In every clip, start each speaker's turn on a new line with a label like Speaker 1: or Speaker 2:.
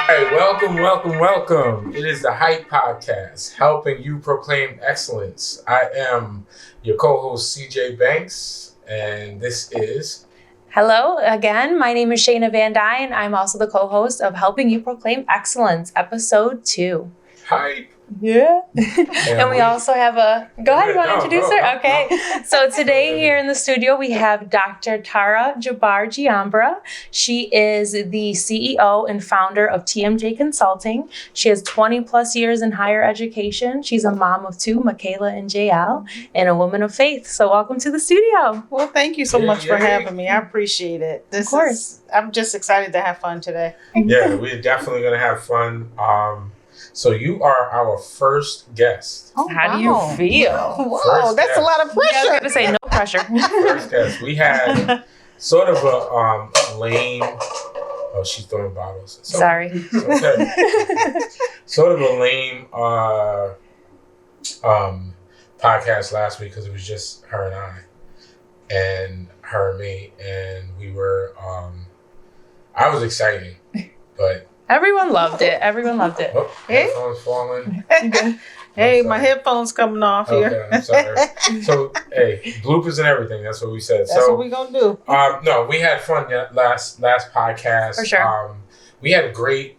Speaker 1: Hey, welcome. It is the Hype Podcast, helping you proclaim excellence. I am your co-host, CJ Banks, and this is...
Speaker 2: Hello again, my name is Shayna Van Dyne. I'm also the co-host of Helping You Proclaim Excellence, Episode 2.
Speaker 1: Hype.
Speaker 2: Yeah. And we also have go ahead, you want to introduce her? Okay. No. So today here in the studio, we have Dr. Tara Jabbar Giambra. She is the CEO and founder of TMJ Consulting. She has 20 plus years in higher education. She's a mom of 2, Michaela and JL, and a woman of faith. So welcome to the studio.
Speaker 3: Well, thank you so much for having me. I appreciate it.
Speaker 2: Of course.
Speaker 3: I'm just excited to have fun today.
Speaker 1: Yeah, we're definitely going to have fun. So you are our first guest.
Speaker 2: Oh, How do you feel?
Speaker 3: Whoa, that's a lot of pressure.
Speaker 2: I was going to say no pressure.
Speaker 1: First guest. We had sort of a lame... Oh, she's throwing bottles.
Speaker 2: Sorry.
Speaker 1: Okay. Sort of a lame podcast last week because it was just her and I and her and me. And we were... I was excited, but...
Speaker 2: Everyone loved it.
Speaker 1: Oh,
Speaker 3: Hey.
Speaker 1: headphones falling.
Speaker 3: Hey, my headphones coming off here.
Speaker 1: Okay, I'm sorry. So, hey, bloopers and everything. That's what we said.
Speaker 3: That's what we're going to do.
Speaker 1: No, we had fun last podcast.
Speaker 2: For sure.
Speaker 1: We had a great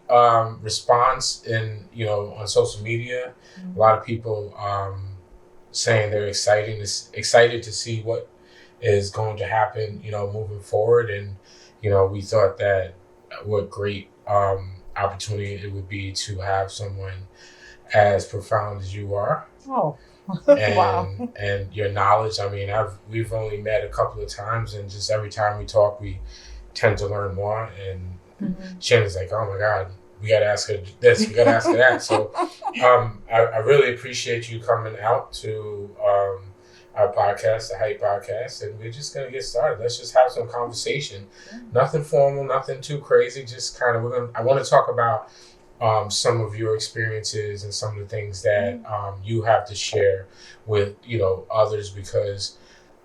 Speaker 1: response on social media. Mm-hmm. A lot of people saying they're excited to see what is going to happen, moving forward. And, we thought that what great opportunity it would be to have someone as profound as you are.
Speaker 3: Oh,
Speaker 1: and,
Speaker 3: wow.
Speaker 1: And your knowledge. I mean, we've only met a couple of times, and just every time we talk, we tend to learn more. And Shannon's like, oh my God, we got to ask her this, we got to ask her that. So I really appreciate you coming out to our podcast, the Hype Podcast, and we're just going to get started. Let's just have some conversation. Nothing formal, nothing too crazy, just kind of, I want to talk about some of your experiences and some of the things that you have to share with, others, because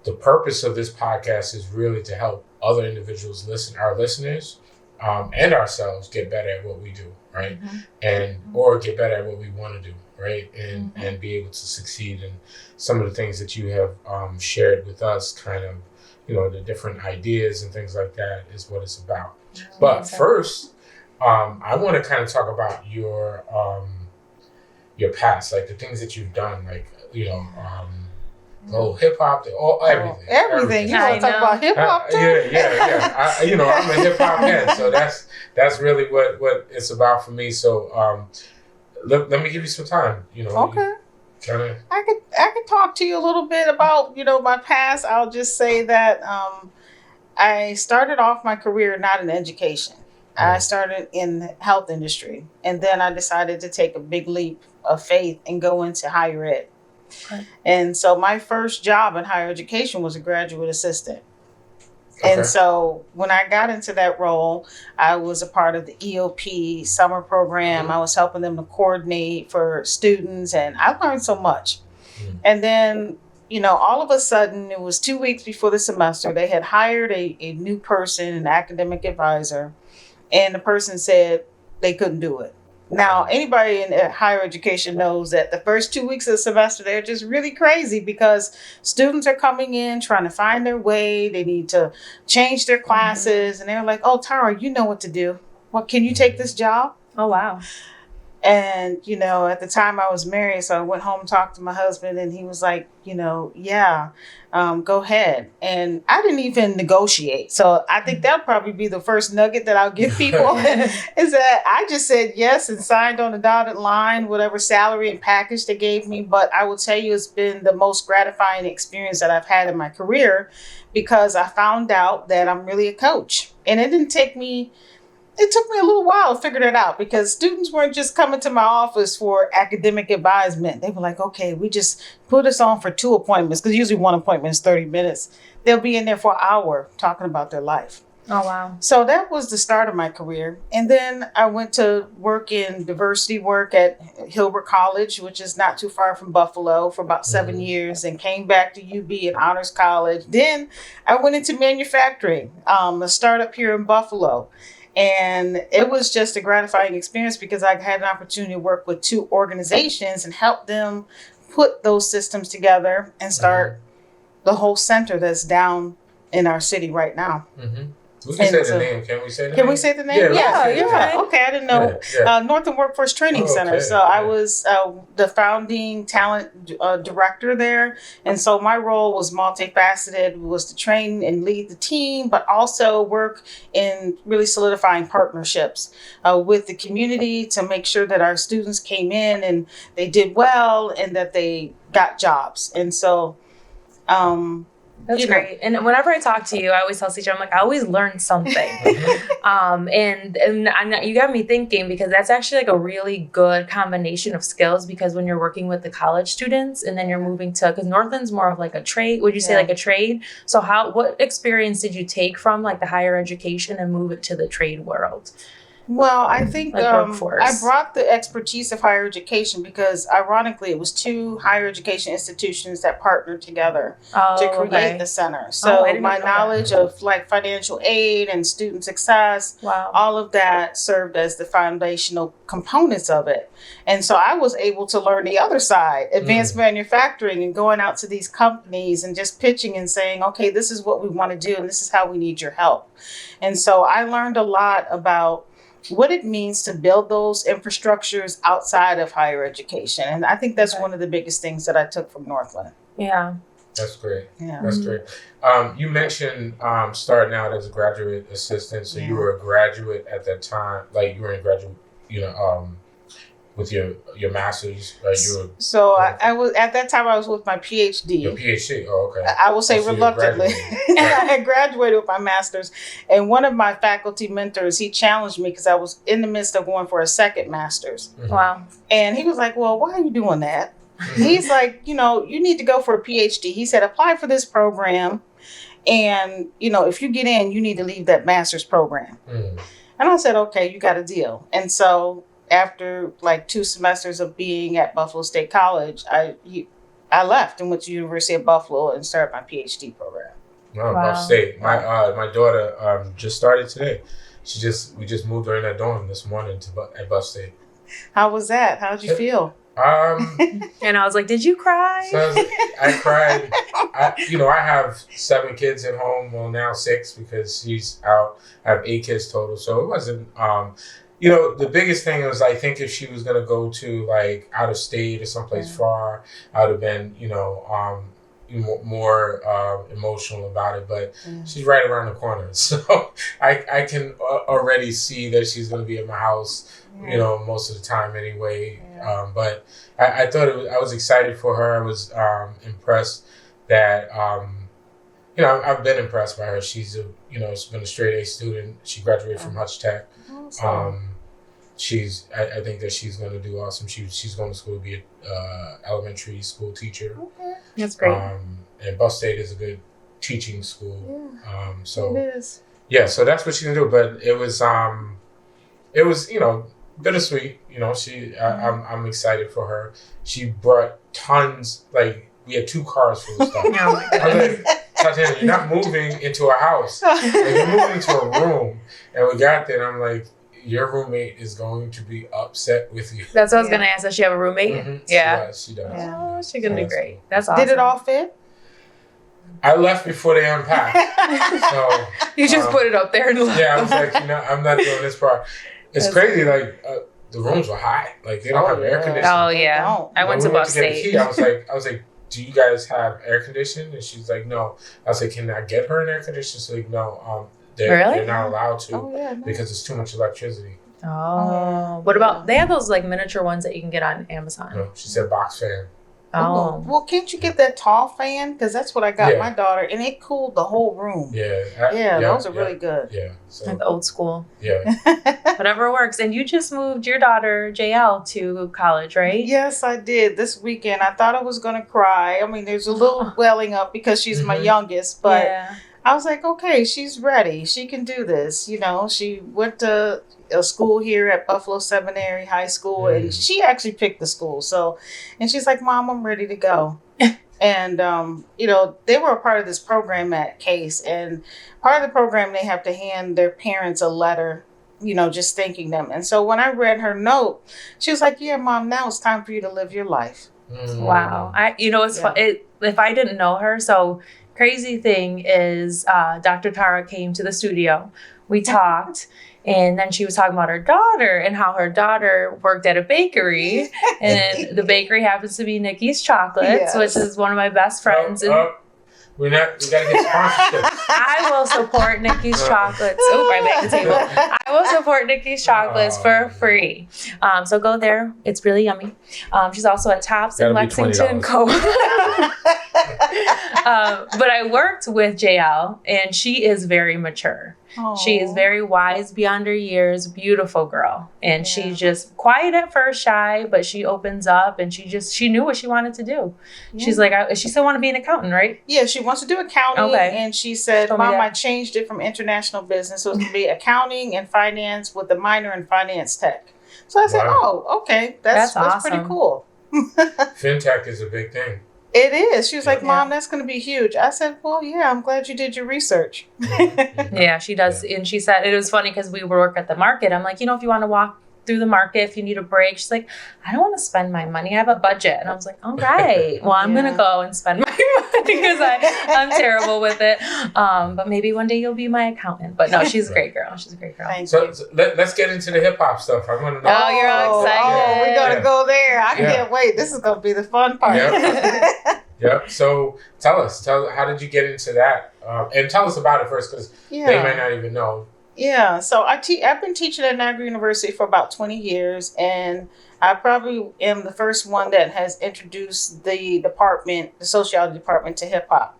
Speaker 1: the purpose of this podcast is really to help other individuals our listeners, and ourselves get better at what we do, right? Mm-hmm. Or get better at what we want to do, right? And be able to succeed in some of the things that you have shared with us, kind of, the different ideas and things like that is what it's about. But first, I want to kind of talk about your past, like the things that you've done, like, hip hop,
Speaker 3: everything. You want to talk about hip hop too?
Speaker 1: Yeah. I'm a hip hop head, so that's really what it's about for me. So let me give you some time.
Speaker 3: Okay. I could talk to you a little bit about my past. I'll just say that I started off my career not in education. I started in the health industry, and then I decided to take a big leap of faith and go into higher ed. Okay. And so my first job in higher education was a graduate assistant. Okay. And so when I got into that role, I was a part of the EOP summer program. Mm-hmm. I was helping them to coordinate for students, and I learned so much. Mm-hmm. And then, all of a sudden, it was 2 weeks before the semester, they had hired a new person, an academic advisor, and the person said they couldn't do it. Now, anybody in higher education knows that the first 2 weeks of the semester, they're just really crazy because students are coming in, trying to find their way. They need to change their classes. And they're like, oh, Tara, you know what to do. Well, can you take this job?
Speaker 2: Oh, wow.
Speaker 3: And, at the time I was married, so I went home and talked to my husband, and he was like, yeah, go ahead. And I didn't even negotiate. So I think that'll probably be the first nugget that I'll give people is that I just said yes and signed on the dotted line, whatever salary and package they gave me. But I will tell you, it's been the most gratifying experience that I've had in my career because I found out that I'm really a coach. And it took me a little while to figure that out because students weren't just coming to my office for academic advisement. They were like, okay, we just put us on for 2 appointments because usually 1 appointment is 30 minutes. They'll be in there for an hour talking about their life.
Speaker 2: Oh, wow.
Speaker 3: So that was the start of my career. And then I went to work in diversity work at Hilbert College, which is not too far from Buffalo, for about 7 years, and came back to UB at Honors College. Then I went into manufacturing, a startup here in Buffalo. And it was just a gratifying experience because I had an opportunity to work with 2 organizations and help them put those systems together and start the whole center that's down in our city right now.
Speaker 1: We can say the name. Can we say the name?
Speaker 3: Can we say the name?
Speaker 2: Yeah, you're right.
Speaker 3: Okay, I didn't know. Northern Workforce Training Center. So I was the founding talent director there. And so my role was multifaceted, was to train and lead the team, but also work in really solidifying partnerships with the community to make sure that our students came in and they did well and that they got jobs. And so
Speaker 2: that's great. And whenever I talk to you, I always tell CJ, I'm like, I always learn something. And you got me thinking, because that's actually like a really good combination of skills, because when you're working with the college students and then you're moving to, because Northland's more of like a trade, would you say like a trade? So what experience did you take from like the higher education and move it to the trade world?
Speaker 3: Well, I think
Speaker 2: like
Speaker 3: I brought the expertise of higher education because, ironically, it was 2 higher education institutions that partnered together to create the center. So my knowledge of like financial aid and student success, all of that served as the foundational components of it. And so I was able to learn the other side, advanced manufacturing, and going out to these companies and just pitching and saying, okay, this is what we want to do and this is how we need your help. And so I learned a lot about what it means to build those infrastructures outside of higher education. And I think that's one of the biggest things that I took from Northland.
Speaker 2: Yeah.
Speaker 1: That's great.
Speaker 3: Yeah.
Speaker 1: That's great. You mentioned starting out as a graduate assistant. So you were a graduate at that time, like you were in graduate, with your master's, right?
Speaker 3: So I was, at that time, I was with my PhD.
Speaker 1: Your PhD, okay.
Speaker 3: I will say reluctantly. And I had graduated with my master's. And one of my faculty mentors, he challenged me because I was in the midst of going for a second master's.
Speaker 2: Wow.
Speaker 3: And he was like, well, why are you doing that? He's like, you need to go for a PhD. He said, apply for this program. And, if you get in, you need to leave that master's program. And I said, okay, you got a deal. And so after like 2 semesters of being at Buffalo State College, I left and went to University of Buffalo and started my PhD program.
Speaker 1: Oh, Buffalo State. My daughter just started today. We just moved her in that dorm this morning at Buffalo State.
Speaker 3: How was that? How did you feel?
Speaker 2: And I was like, did you cry?
Speaker 1: So I cried. I have 7 kids at home. Well, now 6 because she's out. I have 8 kids total. So it wasn't, the biggest thing was, I think if she was going to go to like out of state or someplace far, I would have been, more emotional about it. But she's right around the corner. So I can already see that she's going to be at my house, most of the time anyway. But I thought I was excited for her. I was impressed that, I've been impressed by her. She's she's been a straight A student. She graduated from Hutch Tech. Awesome. I think that she's going to do awesome. She's going to school to be a elementary school teacher.
Speaker 3: Okay.
Speaker 2: That's great.
Speaker 1: And Buff State is a good teaching school.
Speaker 3: So it is.
Speaker 1: Yeah, so that's what she's going to do. But it was bittersweet. I'm excited for her. She brought tons, like we had 2 cars full of stuff.
Speaker 2: Oh my God.
Speaker 1: I was like, Tatiana, you're not moving into a house. Like, you're moving into a room. And we got there and I'm like, your roommate is going to be upset with you.
Speaker 2: That's what I was going to ask. Does she have a roommate?
Speaker 1: Mm-hmm.
Speaker 2: Yeah.
Speaker 1: She does.
Speaker 3: Yeah.
Speaker 2: Oh, she's going to be great. That's awesome.
Speaker 3: Did it all fit?
Speaker 1: I left before they unpacked. So
Speaker 2: you just put it up there and left.
Speaker 1: Yeah, I was like, I'm not doing this part. It's crazy. Like the rooms were high. Like they don't have air conditioning.
Speaker 2: Oh yeah. I went to Buff State.
Speaker 1: I was like, do you guys have air conditioning? And she's like, no. I was like, can I get her an air conditioner? She's like, no. They're not allowed to because it's too much electricity.
Speaker 2: Oh. What about, they have those like miniature ones that you can get on Amazon.
Speaker 1: No, she said box fan.
Speaker 2: Oh.
Speaker 3: Well, can't you get that tall fan? Because that's what I got my daughter, and it cooled the whole room.
Speaker 1: Yeah.
Speaker 3: Those are really good.
Speaker 1: Yeah. So,
Speaker 2: like old school.
Speaker 1: Yeah.
Speaker 2: Whatever works. And you just moved your daughter, JL, to college, right?
Speaker 3: Yes, I did. This weekend, I thought I was going to cry. I mean, there's a little welling up because she's my youngest, but I was like, okay, she's ready. She can do this. She went to a school here at Buffalo Seminary High School, and she actually picked the school. So, and she's like, Mom, I'm ready to go. And, they were a part of this program at Case, and part of the program, they have to hand their parents a letter just thanking them. And so when I read her note, she was like, yeah, Mom, now it's time for you to live your life.
Speaker 2: Wow. It's fun. If I didn't know her, so crazy thing is Dr. Tara came to the studio. We talked. And then she was talking about her daughter and how her daughter worked at a bakery. And the bakery happens to be Nikki's Chocolates, which is one of my best friends.
Speaker 1: We gotta get sponsorships.
Speaker 2: I will support Nikki's Chocolates. Oh, right back at the table. I will support Nikki's Chocolates for free. So go there. It's really yummy. She's also at Tops in Lexington Co. But I worked with JL, and she is very mature. Aww. She is very wise beyond her years, beautiful girl. And she's just quiet at first, shy, but she opens up, and she knew what she wanted to do. Yeah. She's like, she still want to be an accountant, right?
Speaker 3: Yeah, she wants to do accounting. Okay. And she said, Mom, I changed it from international business. So it's going to be accounting and finance with a minor in finance tech. So I said, oh, okay. That's awesome. That's pretty cool.
Speaker 1: Fintech is a big thing.
Speaker 3: It is. She was like, Mom, that's going to be huge. I said, well, yeah, I'm glad you did your research.
Speaker 2: Yeah, she does. Yeah. And she said, it was funny because we work at the market. I'm like, if you want to walk through the market, if you need a break. She's like, I don't want to spend my money. I have a budget. And I was like, all right, well, I'm going to go and spend my money because I'm terrible with it. But maybe one day you'll be my accountant. But no, she's a great girl. She's a great girl.
Speaker 1: So let's get into the hip hop stuff. I want to know.
Speaker 2: Oh, you're all excited.
Speaker 3: We're going to go there. I can't wait. This is going to be the fun part.
Speaker 1: Yep. So tell us, how did you get into that? And tell us about it first, because they might not even know.
Speaker 3: Yeah, so I've been teaching at Niagara University for about 20 years, and I probably am the first one that has introduced the sociology department to hip hop.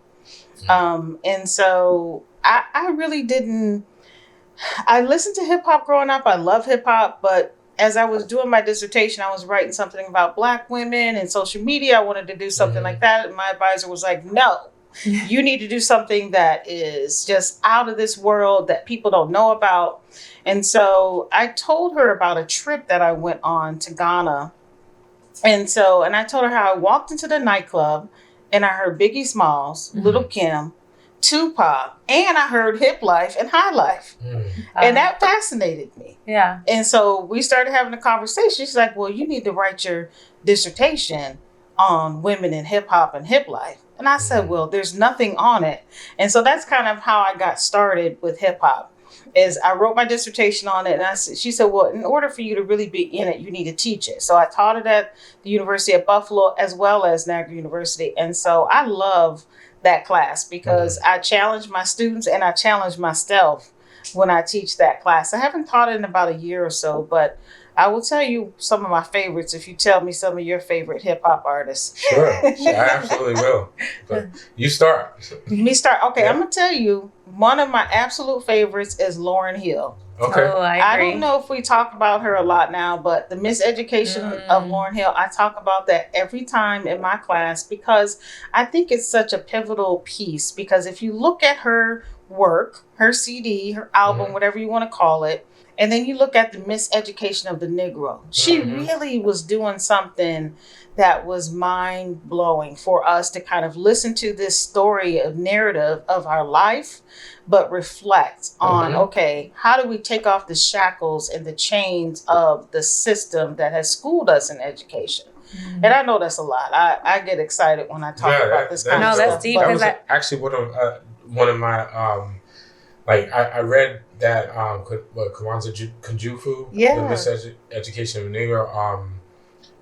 Speaker 3: And so I really didn't. I listened to hip hop growing up. I love hip hop, but as I was doing my dissertation, I was writing something about Black women and social media. I wanted to do something like that, and my advisor was like, "No. You need to do something that is just out of this world that people don't know about." And so I told her about a trip that I went on to Ghana. And I told her how I walked into the nightclub and I heard Biggie Smalls, Little Kim, Tupac, and I heard Hip Life and High Life. And that fascinated me.
Speaker 2: Yeah.
Speaker 3: And so we started having a conversation. She's like, well, you need to write your dissertation on women in hip hop and hip life. And I said, well, there's nothing on it. And so that's kind of how I got started with hip hop, is I wrote my dissertation on it. And she said, well, in order for you to really be in it, you need to teach it. So I taught it at the University of Buffalo as well as Niagara University. And so I love that class because I challenge my students and I challenge myself when I teach that class. I haven't taught it in about a year or so, but I will tell you some of my favorites if you tell me some of your favorite hip hop artists.
Speaker 1: Sure, I absolutely will. But you start.
Speaker 3: Me start. Okay, I'm gonna tell you one of my absolute favorites is Lauryn Hill.
Speaker 1: Okay.
Speaker 2: Oh, I agree.
Speaker 3: I don't know if we talk about her a lot now, but the miseducation of Lauryn Hill, I talk about that every time in my class because I think it's such a pivotal piece. Because if you look at her work, her CD, her album, whatever you want to call it, and then you look at the miseducation of the Negro. She really was doing something that was mind-blowing for us to kind of listen to this story of narrative of our life, but reflect on, okay, how do we take off the shackles and the chains of the system that has schooled us in education? And I know that's a lot. I get excited when I talk about this kind of stuff.
Speaker 2: No, that's deep.
Speaker 1: That was actually one of my, I read that Kwanzaa Kunjufu, the Miseducation of the Negro.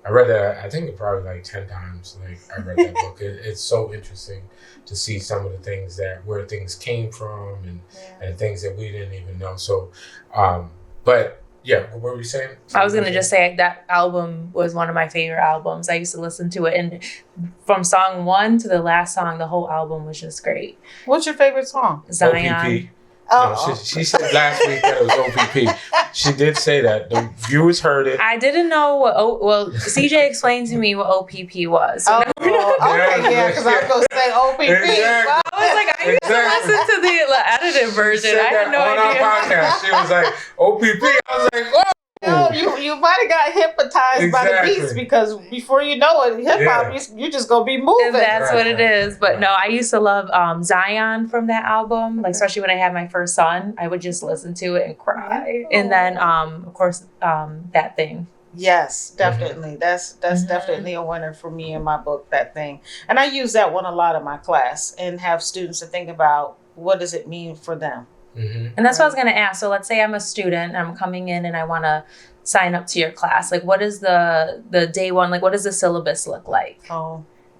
Speaker 1: I read that, I think probably like 10 times. Like I read that book. It's so interesting to see some of the things where things came from and things that we didn't even know. So, but yeah, what were you saying?
Speaker 2: I was going to just say that album was one of my favorite albums. I used to listen to it, and from song 1 to the last song, the whole album was just great.
Speaker 3: What's your favorite song?
Speaker 2: Zion.
Speaker 1: OPP. No, she said last week that it was OPP. She did say that. The viewers heard it.
Speaker 2: I didn't know CJ explained to me what OPP was. So
Speaker 3: okay, because I was going to say OPP.
Speaker 1: Exactly.
Speaker 2: I was like, I used to listen to the edited version. I had no
Speaker 1: on
Speaker 2: idea.
Speaker 1: On our podcast, she was like, OPP. I was like, oh,
Speaker 3: No, you might have got hypnotized by the beats, because before you know it, hip hop, you're just gonna be moving.
Speaker 2: That's what it is. But no, I used to love Zion from that album. Like, especially when I had my first son, I would just listen to it and cry. And then, of course, That Thing.
Speaker 3: Yes, definitely. That's definitely a winner for me in my book, That Thing. And I use that one a lot in my class and have students to think about, what does it mean for them?
Speaker 2: And that's what I was going to ask. So let's say I'm a student, I'm coming in and I want to sign up to your class. Like, what is the day one? Like, what does the syllabus look like?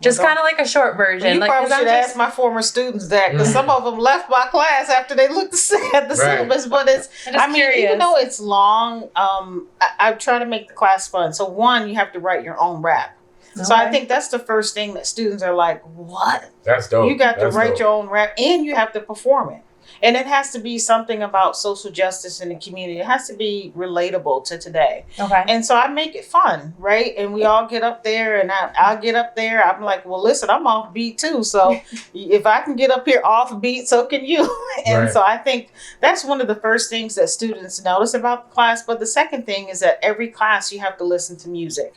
Speaker 2: Just kind of like a short version.
Speaker 3: You
Speaker 2: like,
Speaker 3: probably should ask my former students that, because some of them left my class after they looked at the syllabus. But even though it's long, I try to make the class fun. So one, you have to write your own rap. So I think that's the first thing that students are like, what?
Speaker 1: That's dope.
Speaker 3: You got to write your own rap, and you have to perform it. And it has to be something about social justice in the community. It has to be relatable to today. And so I make it fun, right? And we all get up there, and I'll get up there. I'm like, well, listen, I'm off beat too. So if I can get up here off beat, so can you. And so I think that's one of the first things that students notice about the class. But the second thing is that every class you have to listen to music.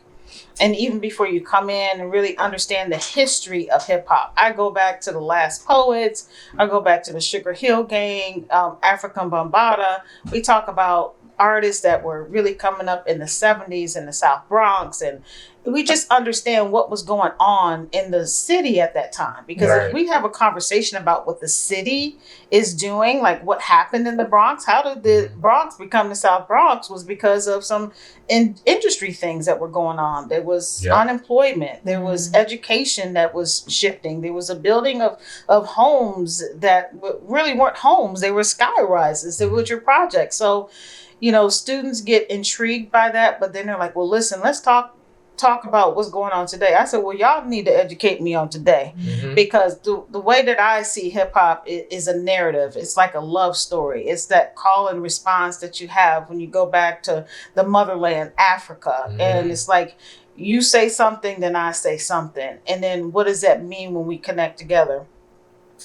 Speaker 3: And even before you come in and really understand the history of hip hop, I go back to the Last Poets. I go back to the Sugar Hill Gang, African Bambaataa. We talk about artists that were really coming up in the 70s in the South Bronx. And we just understand what was going on in the city at that time. Because if we have a conversation about what the city is doing, like what happened in the Bronx, how did the Bronx become the South Bronx, was because of some industry things that were going on. There was unemployment. There was education that was shifting. There was a building of homes that really weren't homes. They were sky rises. They were your projects. So, students get intrigued by that, but then they're like, well, listen, let's talk about what's going on today. I said, well, y'all need to educate me on today, because the way that I see hip hop is a narrative. It's like a love story. It's that call and response that you have when you go back to the motherland, Africa. And it's like, you say something, then I say something. And then what does that mean when we connect together?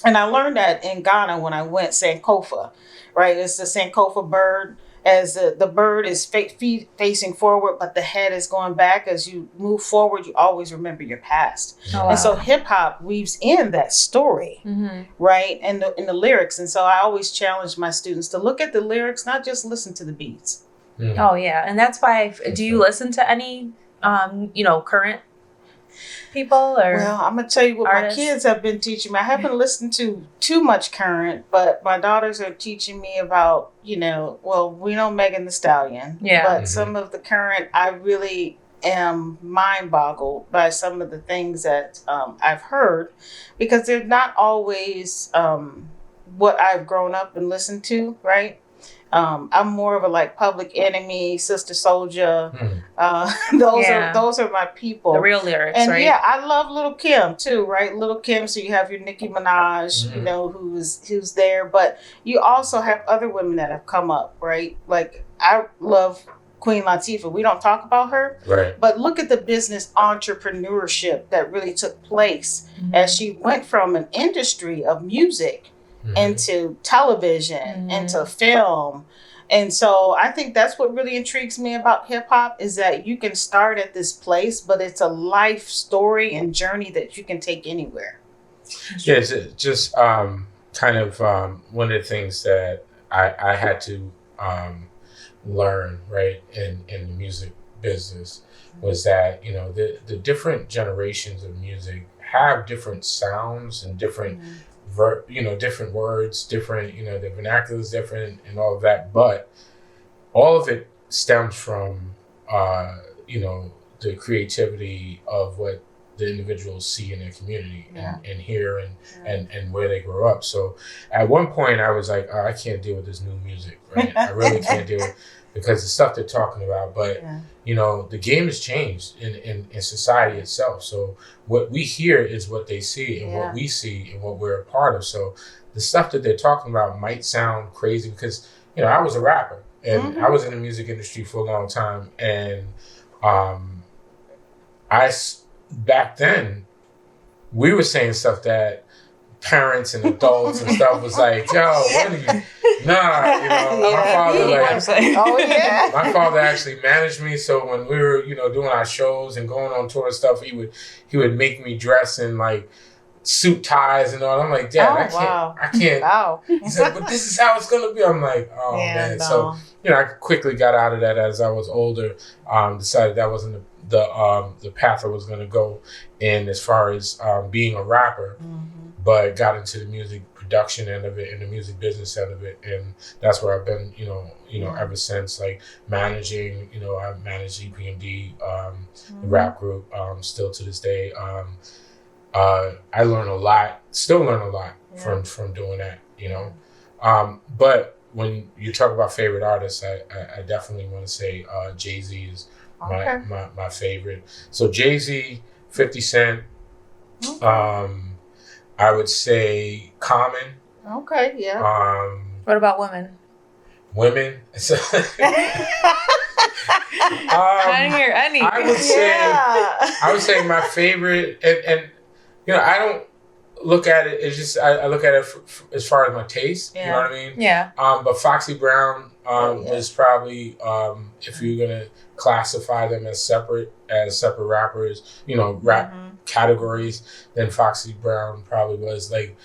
Speaker 3: And I learned that in Ghana when I went Sankofa, right? It's the Sankofa bird. As the bird is feet facing forward, but the head is going back. As you move forward, you always remember your past. And so hip hop weaves in that story, right? And in the lyrics. And so I always challenge my students to look at the lyrics, not just listen to the beats.
Speaker 2: Oh yeah, and that's why. Do you listen to any, current people? Or
Speaker 3: well, I'm gonna tell you what
Speaker 2: artists?
Speaker 3: My kids have been teaching me. I haven't listened to too much current, but my daughters are teaching me about, we know Megan Thee Stallion, but some of the current, I really am mind boggled by some of the things that I've heard, because they're not always what I've grown up and listened to, right? I'm more of a Public Enemy, Sister Soldier. Those are my people.
Speaker 2: The real lyrics,
Speaker 3: and
Speaker 2: right?
Speaker 3: Yeah, I love Little Kim too, right? Little Kim. So you have your Nicki Minaj, who's there, but you also have other women that have come up, right? Like I love Queen Latifah. We don't talk about her,
Speaker 1: right?
Speaker 3: But look at the business entrepreneurship that really took place as she went from an industry of music into television, into film. And so I think that's what really intrigues me about hip hop, is that you can start at this place, but it's a life story and journey that you can take anywhere.
Speaker 1: Yeah, it's just kind of one of the things that I had to learn, right, in the music business, was that, the different generations of music have different sounds and different different words, different, the vernacular is different and all of that, but all of it stems from, the creativity of what the individuals see in their community and hear and where they grow up. So at one point I was like, I can't deal with this new music, right? I really can't deal with, because the stuff they're talking about, but the game has changed in society itself. So what we hear is what they see, and what we see and what we're a part of. So the stuff that they're talking about might sound crazy, because I was a rapper and I was in the music industry for a long time, and back then we were saying stuff that parents and adults and stuff was like, yo, what are you? Nah, you know, my father my father actually managed me. So when we were, you know, doing our shows and going on tour and stuff, he would make me dress in like suit ties and all. I'm like, Dad, I can't.
Speaker 3: Wow.
Speaker 1: He said, but this is how it's gonna be. I'm like, oh man. No. So you know, I quickly got out of that as I was older. Decided that wasn't the path I was gonna go in as far as being a rapper. But got into the music production end of it and the music business end of it, and that's where I've been, you know, ever since. Like managing, you know, I managed EPMD, the rap group, still to this day. I learn a lot, still learn a lot from doing that, you know. But when you talk about favorite artists, I definitely want to say Jay-Z is my favorite. So Jay-Z, 50 Cent. I would say Common.
Speaker 3: Okay, yeah.
Speaker 2: What about women?
Speaker 1: Women.
Speaker 2: I didn't hear any.
Speaker 1: I would say my favorite, and you know, I don't look at it. It's just I look at it as far as my taste. You know what I mean?
Speaker 2: Yeah.
Speaker 1: But Foxy Brown is probably if you're gonna classify them as separate rappers, you know, rap categories, then Foxy Brown probably was like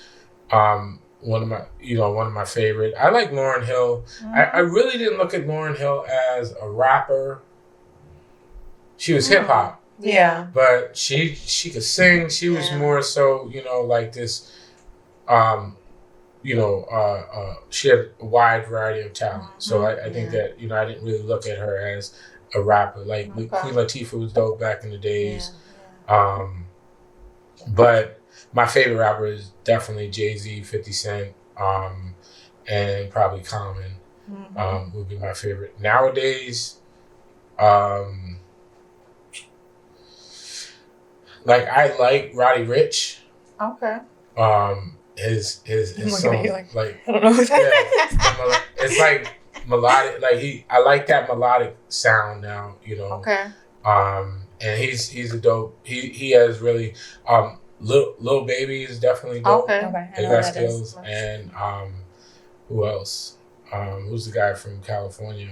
Speaker 1: one of my favorite. I like Lauryn Hill. I really didn't look at Lauryn Hill as a rapper. She was hip hop.
Speaker 2: Yeah.
Speaker 1: But she could sing. She was more so, you know, like this she had a wide variety of talent. So I think that, you know, I didn't really look at her as a rapper. Like Queen Latifah was dope back in the days. But my favorite rapper is definitely Jay-Z, 50 Cent, and probably Common would be my favorite. Nowadays, like I like Roddy Ricch.
Speaker 3: Okay.
Speaker 1: His song, like
Speaker 2: I don't know who
Speaker 1: that it's like melodic. Like I like that melodic sound now. You know.
Speaker 3: Okay.
Speaker 1: And he's a dope. He has really Lil Baby is definitely dope.
Speaker 3: Okay.
Speaker 1: He got skills. And who else? Who's the guy from California?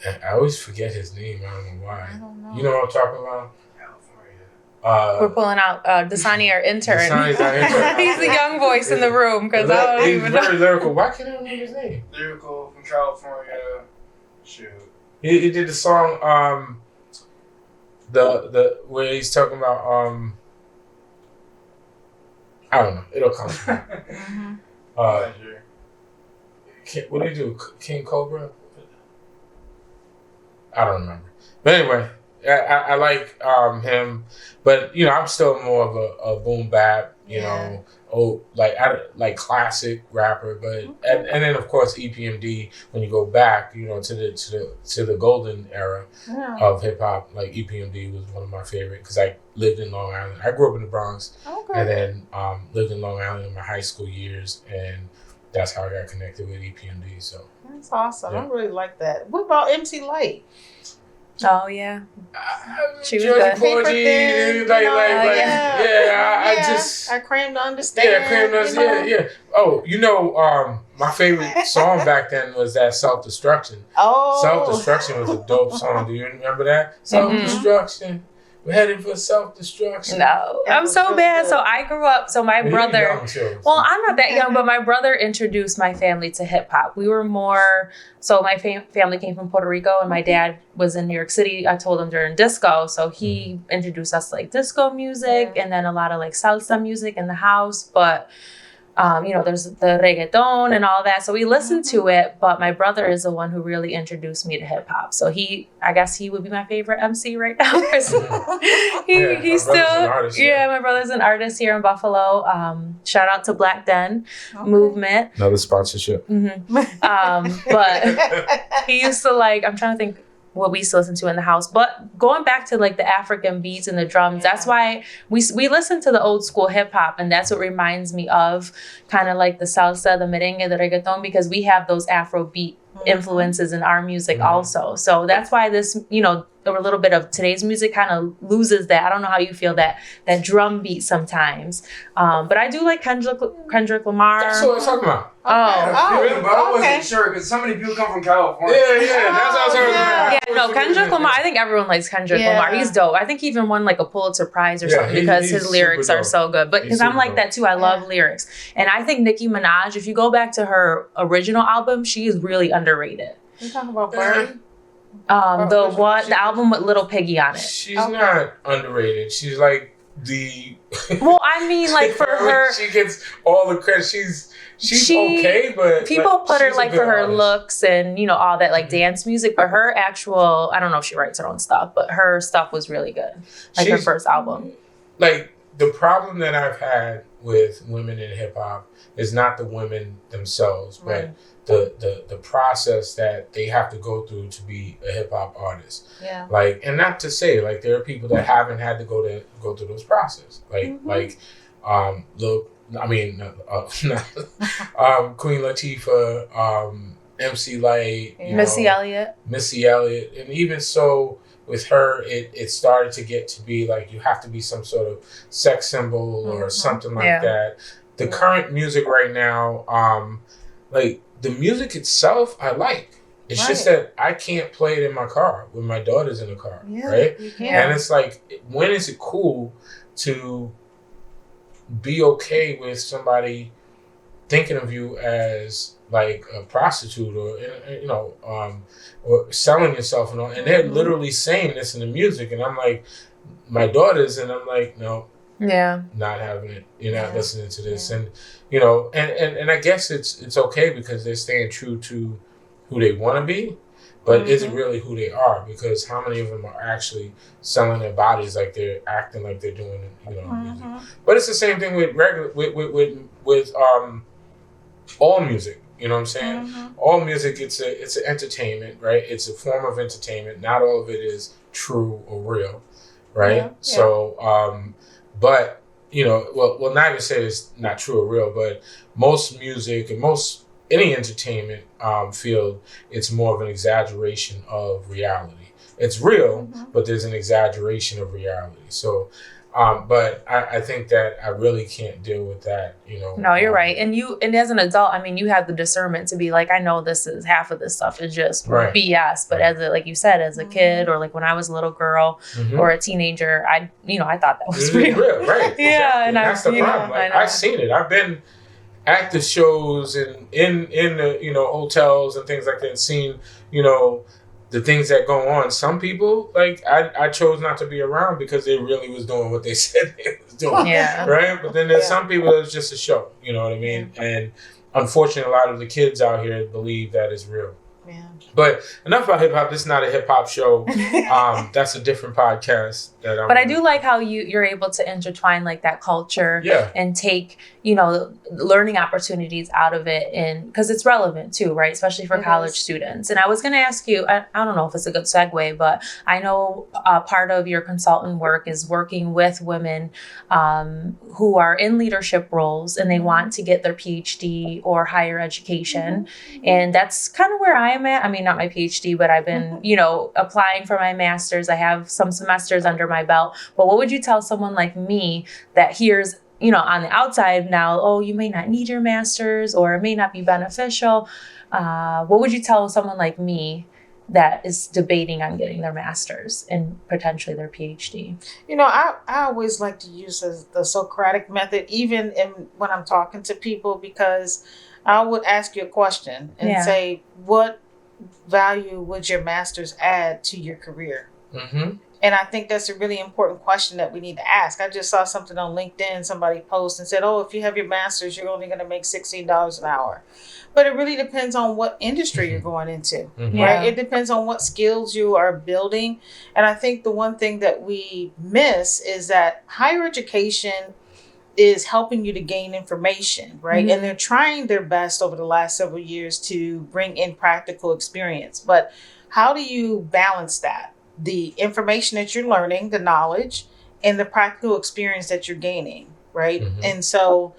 Speaker 1: I always forget his name. I don't know why.
Speaker 3: I don't know.
Speaker 1: You know what I'm talking about?
Speaker 2: We're pulling out Dasani, our intern.
Speaker 1: Dasani's our intern.
Speaker 2: He's the young voice in the room because I don't even know.
Speaker 1: He's very lyrical. Why can't I remember his name?
Speaker 4: Lyrical from California. Shoot.
Speaker 1: He did the song the where he's talking about I don't know. It'll come to me. What did he do? King Cobra? I don't remember. But anyway, I like him, but you know, I'm still more of a boom bap, you know, like classic rapper. But and then of course EPMD. When you go back, you know, to the golden era of hip hop, like EPMD was one of my favorite because I lived in Long Island. I grew up in the Bronx, and then lived in Long Island in my high school years, and that's how I got connected with EPMD. So
Speaker 3: that's awesome. I really like that. What about MC Lyte?
Speaker 2: Oh yeah,
Speaker 1: she was good. Porgy, I
Speaker 3: Cram to Understand.
Speaker 1: Yeah, Cram to Understand. Yeah. Oh, you know, my favorite song back then was that Self Destruction.
Speaker 3: Oh,
Speaker 1: Self Destruction was a dope song. Do you remember that? Self Destruction. We're heading for self-destruction.
Speaker 2: No, I'm so bad. So I grew up. So my brother. Well, I'm not that young, but my brother introduced my family to hip hop. We were more. So my family came from Puerto Rico, and my dad was in New York City. I told him during disco, so he introduced us to like disco music, and then a lot of like salsa music in the house. But you know, there's the reggaeton and all that. So we listened to it, but my brother is the one who really introduced me to hip hop. So I guess he would be my favorite MC right now. He's still, my brother's an artist here in Buffalo. Shout out to Black Den Movement.
Speaker 1: Another sponsorship.
Speaker 2: But he used to like, I'm trying to think what we used to listen to in the house. But going back to like the African beats and the drums, that's why we listen to the old school hip hop, and that's what reminds me of kind of like the salsa, the merengue, the reggaeton, because we have those Afro beat influences in our music also. So that's why this, a little bit of today's music kind of loses that. I don't know how you feel that drum beat sometimes. But I do like Kendrick Lamar.
Speaker 1: That's what I was talking about.
Speaker 4: But I wasn't sure because so many people come from California.
Speaker 1: Yeah, that's what I was talking about.
Speaker 2: Yeah, no, Kendrick Lamar. I think everyone likes Kendrick Lamar. He's dope. I think he even won like a Pulitzer Prize or something because his lyrics are so good. But because I'm like that too, I love lyrics. And I think Nicki Minaj, if you go back to her original album, she is really underrated.
Speaker 3: You talking about Bird?
Speaker 2: The album with Little Piggy on it.
Speaker 1: She's not underrated. She's like the.
Speaker 2: Well, I mean, like for her,
Speaker 1: she gets all the credit. She's okay, but
Speaker 2: people put her like for her looks and all that like dance music. But her actual, I don't know if she writes her own stuff, but her stuff was really good. Like her first album.
Speaker 1: Like the problem that I've had with women in hip hop is not the women themselves, but the process that they have to go through to be a hip hop artist.
Speaker 2: Yeah.
Speaker 1: Like, and not to say like there are people that haven't had to go through those processes. Like Queen Latifah, MC Lyte,
Speaker 2: Missy Elliott,
Speaker 1: and even so with her, it started to get to be like you have to be some sort of sex symbol or something like that. The current music right now, like the music itself, I like. It's just that I can't play it in my car when my daughter's in the car, right? And it's like, when is it cool to be okay with somebody thinking of you as like a prostitute or selling yourself and all, and they're literally saying this in the music, and I'm like, my daughters, and I'm like, no, not having it. You're not listening to this, and and I guess it's okay because they're staying true to who they want to be, but is it really who they are? Because how many of them are actually selling their bodies like they're acting like they're doing music? But it's the same thing with with all music. You know what I'm saying? All music, it's an entertainment, right? It's a form of entertainment. Not all of it is true or real, right? So, but well, not even say it's not true or real, but most music and any entertainment field, it's more of an exaggeration of reality. It's real, but there's an exaggeration of reality. So, but I think that I really can't deal with that,
Speaker 2: No, you're right. And as an adult, I mean, you have the discernment to be like, I know this is half of this stuff is just BS. But like you said, as a kid, or like when I was a little girl or a teenager, I thought that was real.
Speaker 1: Right.
Speaker 2: Yeah. And
Speaker 1: that's the problem. Like, I've seen it. I've been at the shows and in the, hotels and things like that and seen, the things that go on. Some people, like, I chose not to be around because they really was doing what they said they was doing.
Speaker 2: Yeah.
Speaker 1: Right? But then there's some people that's just a show. You know what I mean? Yeah. And unfortunately, a lot of the kids out here believe that it's real.
Speaker 3: Yeah.
Speaker 1: But enough about hip hop. This is not a hip hop show. That's a different podcast. But
Speaker 2: I do like how you're able to intertwine like that culture and take learning opportunities out of it, and because it's relevant too, right? Especially for college students. And I was going to ask you, I don't know if it's a good segue, but I know part of your consultant work is working with women who are in leadership roles and they want to get their PhD or higher education, and that's kind of where I am at. I mean, not my PhD, but I've been, applying for my master's. I have some semesters under my belt. But what would you tell someone like me that hears, on the outside now, oh, you may not need your master's or it may not be beneficial? What would you tell someone like me that is debating on getting their master's and potentially their PhD?
Speaker 3: I always like to use the Socratic method, even when I'm talking to people, because I would ask you a question and say, what value would your master's add to your career? Mm-hmm. And I think that's a really important question that we need to ask. I just saw something on LinkedIn. Somebody posted and said, oh, if you have your master's, you're only going to make $16 an hour. But it really depends on what industry you're going into, right? It depends on what skills you are building. And I think the one thing that we miss is that higher education is helping you to gain information, right? And they're trying their best over the last several years to bring in practical experience. But how do you balance that? The information that you're learning, the knowledge, and the practical experience that you're gaining, right? And so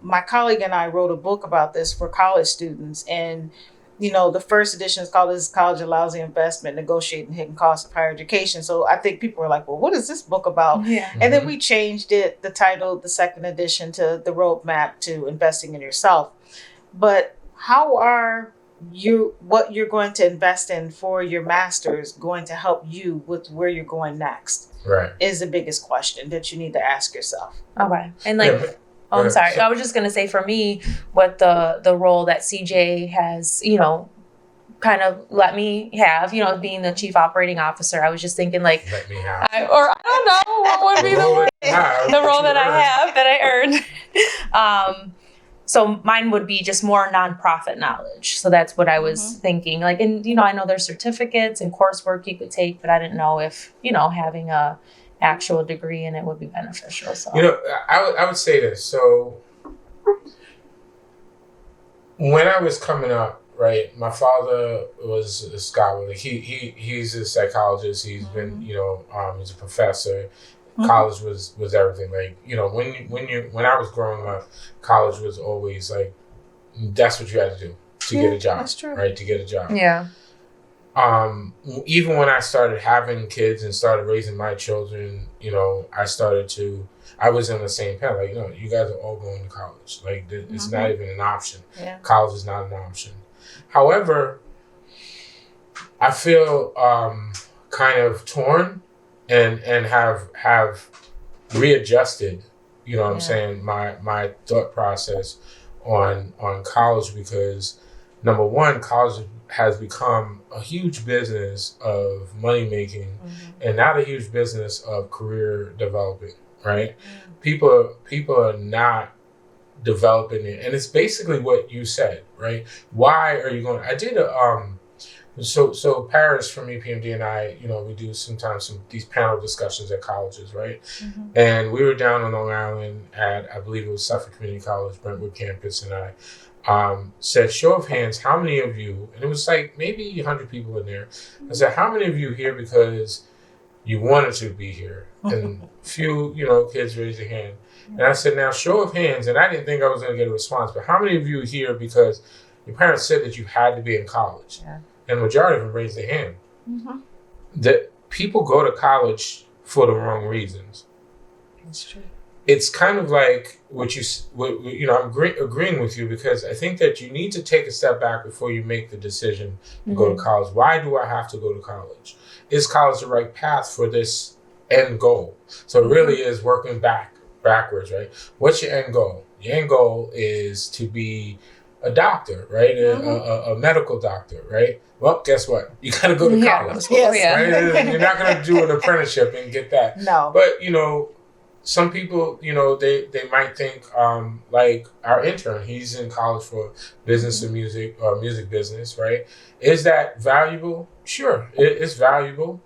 Speaker 3: my colleague and I wrote a book about this for college students, and the first edition is called "Is College a Lousy Investment? Negotiating Hidden Costs of Higher Education." So I think people were like, well, what is this book about?
Speaker 2: Yeah.
Speaker 3: And then we changed the title, the second edition, to The Roadmap to Investing in Yourself. But how are what you're going to invest in for your master's going to help you with where you're going next?
Speaker 1: Right.
Speaker 3: Is the biggest question that you need to ask yourself.
Speaker 2: Okay. And I'm sorry. I was just going to say, for me, what the role that CJ has, kind of let me have, being the chief operating officer, I was just thinking like,
Speaker 1: let me have.
Speaker 2: I don't know what would be the role that I have, that I earned. So mine would be just more nonprofit knowledge. So that's what I was thinking. Like, and, I know there's certificates and coursework you could take, but I didn't know if, having a actual degree in it would be beneficial. So,
Speaker 1: I would say this. So when I was coming up, right, my father was a scholar. He's a psychologist. He's been, he's a professor. College was everything. Like, when I was growing up, college was always like, that's what you had to do to get a job.
Speaker 3: That's true.
Speaker 1: Right, to get a job.
Speaker 2: Yeah.
Speaker 1: Even when I started having kids and started raising my children, I was on the same path. Like, you guys are all going to college. Like, it's not even an option.
Speaker 3: Yeah.
Speaker 1: College is not an option. However, I feel kind of torn and have readjusted, what I'm saying, my thought process on college, because number one, college has become a huge business of money making and not a huge business of career development, right? People are not developing it. And it's basically what you said, right? Why are you going? I did so Paris from EPMD and I, we do sometimes these panel discussions at colleges, right? And we were down on Long Island at, I believe it was Suffolk Community College, Brentwood campus, and I said, show of hands, how many of you, and it was like maybe 100 people in there. I said, how many of you here because you wanted to be here? And few, kids raised their hand. And I said, now show of hands, and I didn't think I was going to get a response, but how many of you here because your parents said that you had to be in college? Yeah. And the majority of them raised their hand. That people go to college for the wrong reasons.
Speaker 3: That's true.
Speaker 1: It's kind of like I'm agreeing with you, because I think that you need to take a step back before you make the decision to go to college. Why do I have to go to college? Is college the right path for this end goal? So it really is working backwards, right? What's your end goal? Your end goal is to be a doctor, right? A medical doctor, right? Well, guess what? You got to go to college.
Speaker 3: Yes.
Speaker 1: Right? You're not going to do an apprenticeship and get that.
Speaker 3: No.
Speaker 1: But, some people, they might think, like our intern, he's in college for business and music, or music business, right? Is that valuable? Sure, it's valuable.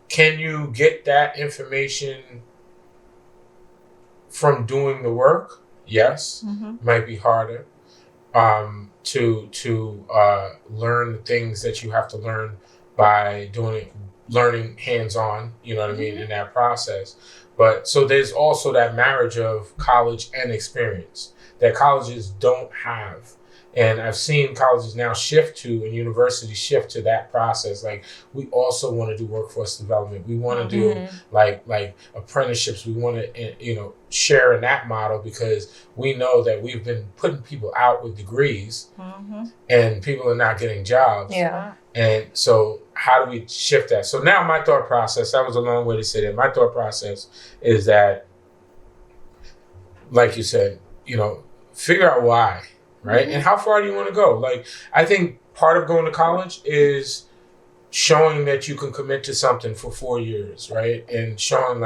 Speaker 1: Can you get that information from doing the work? Yes. Might be harder to learn the things that you have to learn by learning hands-on, in that process. But so there's also that marriage of college and experience that colleges don't have. And I've seen colleges now shift to, and universities shift to that process. Like, we also want to do workforce development. We want to do like apprenticeships. We want to, share in that model, because we know that we've been putting people out with degrees and people are not getting jobs.
Speaker 2: Yeah.
Speaker 1: And so how do we shift that? So now my thought process, that was a long way to say that. My thought process is that, like you said, figure out why, right? And how far do you want to go? Like, I think part of going to college is showing that you can commit to something for 4 years, right? And showing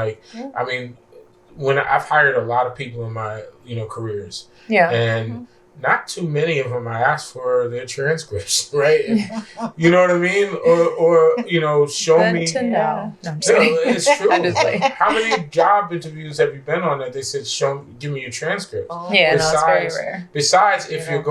Speaker 1: when I've hired a lot of people in my, careers. Yeah. And not too many of them I asked for their transcripts, right? And, you know what I mean? Or show
Speaker 2: Good
Speaker 1: me.
Speaker 2: to know. No,
Speaker 1: it's true.
Speaker 2: Honestly.
Speaker 1: How many job interviews have you been on that they said, give me your transcript?
Speaker 2: Yeah, it's very rare.
Speaker 1: Besides, if you're